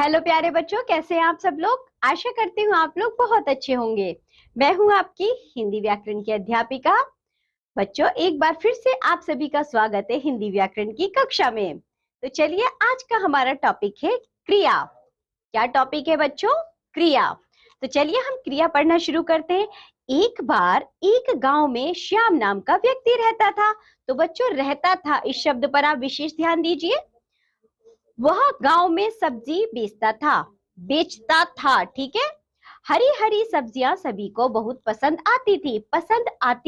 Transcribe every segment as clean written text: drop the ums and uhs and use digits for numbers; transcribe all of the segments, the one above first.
Hello प्यारे बच्चों, कैसे हैं आप सब लोग। आशा करती हूँ आप लोग बहुत अच्छे होंगे। मैं हूँ आपकी हिंदी व्याकरण की अध्यापिका। बच्चों, एक बार फिर से आप सभी का स्वागत है हिंदी व्याकरण की कक्षा में। तो चलिए, आज का हमारा टॉपिक है क्रिया। क्या टॉपिक है बच्चों? क्रिया। तो चलिए हम क्रिया पढ़ना शुरू करते हैं। एक बार एक गांव में श्याम नाम का व्यक्ति रहता था। तो बच्चों, रहता था इस शब्द पर आप विशेष ध्यान दीजिए। वह गांव में सब्जी बेचता था, ठीक है। हरी हरी सब्जियां सभी को बहुत पसंद आती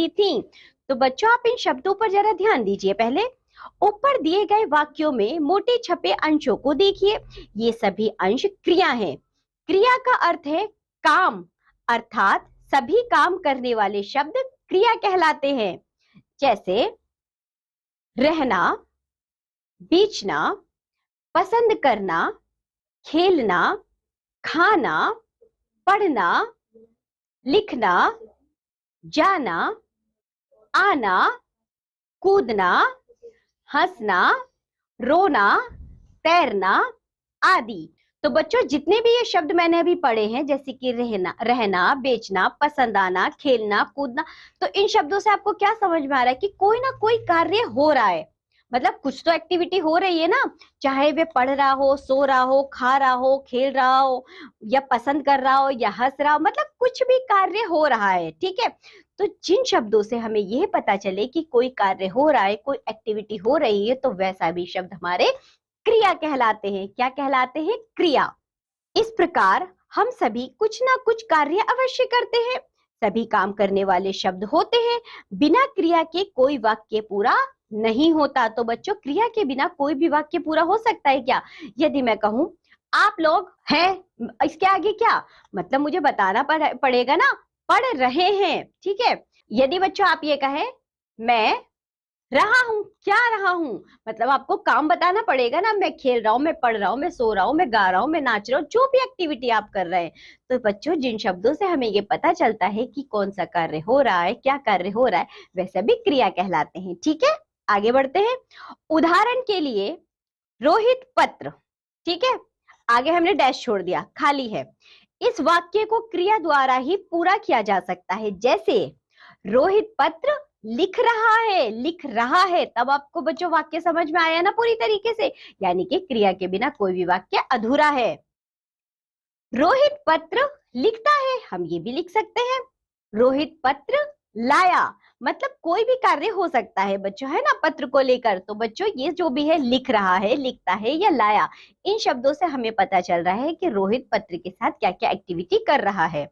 थी। तो बच्चों, आप इन शब्दों पर जरा ध्यान दीजिए। पहले ऊपर दिए गए वाक्यों में मोटे छपे अंशों को देखिए। ये सभी अंश क्रिया हैं। क्रिया का अर्थ है काम, अर्थात सभी काम करने वाले शब्द क्रिया कहलाते हैं। जैसे रहना, बेचना, पसंद करना, खेलना, खाना, पढ़ना, लिखना, जाना, आना, कूदना, हंसना, रोना, तैरना आदि। तो बच्चों, जितने भी ये शब्द मैंने अभी पढ़े हैं, जैसे कि रहना, बेचना, पसंद आना, खेलना, कूदना, तो इन शब्दों से आपको क्या समझ में आ रहा है कि कोई ना कोई कार्य हो रहा है। मतलब कुछ तो एक्टिविटी हो रही है ना। चाहे वे पढ़ रहा हो, सो रहा हो, खा रहा हो, खेल रहा हो, या पसंद कर रहा हो, या हंस रहा हो, मतलब कुछ भी कार्य हो रहा है, ठीक है। तो जिन शब्दों से हमें यह पता चले कि कोई कार्य हो रहा है, कोई एक्टिविटी हो रही है, तो वैसा भी शब्द हमारे क्रिया कहलाते हैं। क्या कहलाते हैं? क्रिया। इस प्रकार हम सभी कुछ ना कुछ कार्य अवश्य करते हैं। सभी काम करने वाले शब्द होते हैं। बिना क्रिया के कोई वाक्य पूरा नहीं होता। तो बच्चों, क्रिया के बिना कोई भी वाक्य पूरा हो सकता है क्या? यदि मैं कहूं आप लोग हैं, इसके आगे क्या मतलब मुझे बताना पड़ेगा ना। पढ़ रहे हैं, ठीक है। यदि बच्चों आप ये कहें मैं रहा हूं, क्या रहा हूं, मतलब आपको काम बताना पड़ेगा ना। मैं खेल रहा हूं, मैं पढ़ रहा हूं, मैं सो रहा हूं, मैं गा रहा हूं, मैं नाच रहा हूं, जो भी एक्टिविटी आप कर रहे हैं। तो बच्चों, जिन शब्दों से हमें ये पता चलता है कि कौन सा कार्य हो रहा है, क्या कार्य हो रहा है, वैसे भी क्रिया कहलाते हैं, ठीक है। आगे बढ़ते हैं। उदाहरण के लिए रोहित पत्र, ठीक है। आगे हमने डैश छोड़ दिया, खाली है। इस वाक्य को क्रिया द्वारा ही पूरा किया जा सकता है। जैसे रोहित पत्र लिख रहा है। तब आपको बच्चों वाक्य समझ में आया ना पूरी तरीके से। यानी कि क्रिया के बिना कोई भी वाक्य अधूरा है। रोहित पत्र लिखता है, हम ये भी लिख सकते हैं। रोहित पत्र लाया, मतलब कोई भी कार्य हो सकता है बच्चों, है ना, पत्र को लेकर। तो बच्चों, ये जो भी है, लिख रहा है, लिखता है या लाया, इन शब्दों से हमें पता चल रहा है कि रोहित पत्र के साथ क्या क्या एक्टिविटी कर रहा है।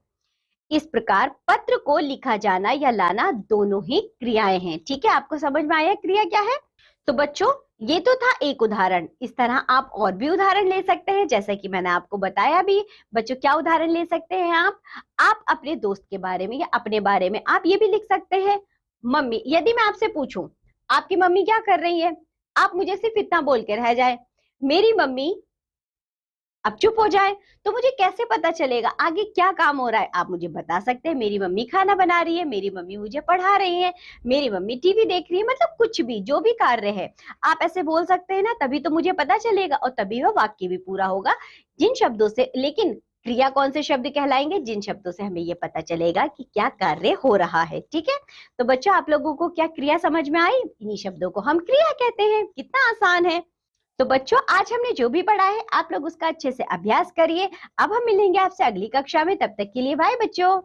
इस प्रकार पत्र को लिखा जाना या लाना दोनों ही क्रियाएं हैं, ठीक है। आपको समझ में आया क्रिया क्या है? तो बच्चों, ये तो था एक उदाहरण। इस तरह आप और भी उदाहरण ले सकते हैं, जैसा कि मैंने आपको बताया भी। बच्चों, क्या उदाहरण ले सकते हैं आप अपने दोस्त के बारे में या अपने बारे में आप ये भी लिख सकते हैं। मम्मी, यदि मैं आपसे पूछूं आपकी मम्मी क्या कर रही है, आप मुझे सिर्फ इतना बोल के रह जाए, मेरी मम्मी, अब चुप हो जाए, तो मुझे कैसे पता चलेगा आगे क्या काम हो रहा है? आप मुझे बता सकते हैं, मेरी मम्मी खाना बना रही है, मेरी मम्मी मुझे पढ़ा रही है, मेरी मम्मी टीवी देख रही है, मतलब कुछ भी, जो भी कार्य है आप ऐसे बोल सकते हैं ना। तभी तो मुझे पता चलेगा और तभी वह वाक्य भी पूरा होगा। जिन शब्दों से, लेकिन क्रिया कौन से शब्द कहलाएंगे? जिन शब्दों से हमें ये पता चलेगा कि क्या कार्य हो रहा है, ठीक है। तो बच्चों, आप लोगों को क्या क्रिया समझ में आई? इन्हीं शब्दों को हम क्रिया कहते हैं। कितना आसान है। तो बच्चों, आज हमने जो भी पढ़ा है आप लोग उसका अच्छे से अभ्यास करिए। अब हम मिलेंगे आपसे अगली कक्षा में, तब तक के लिए बाय बच्चों।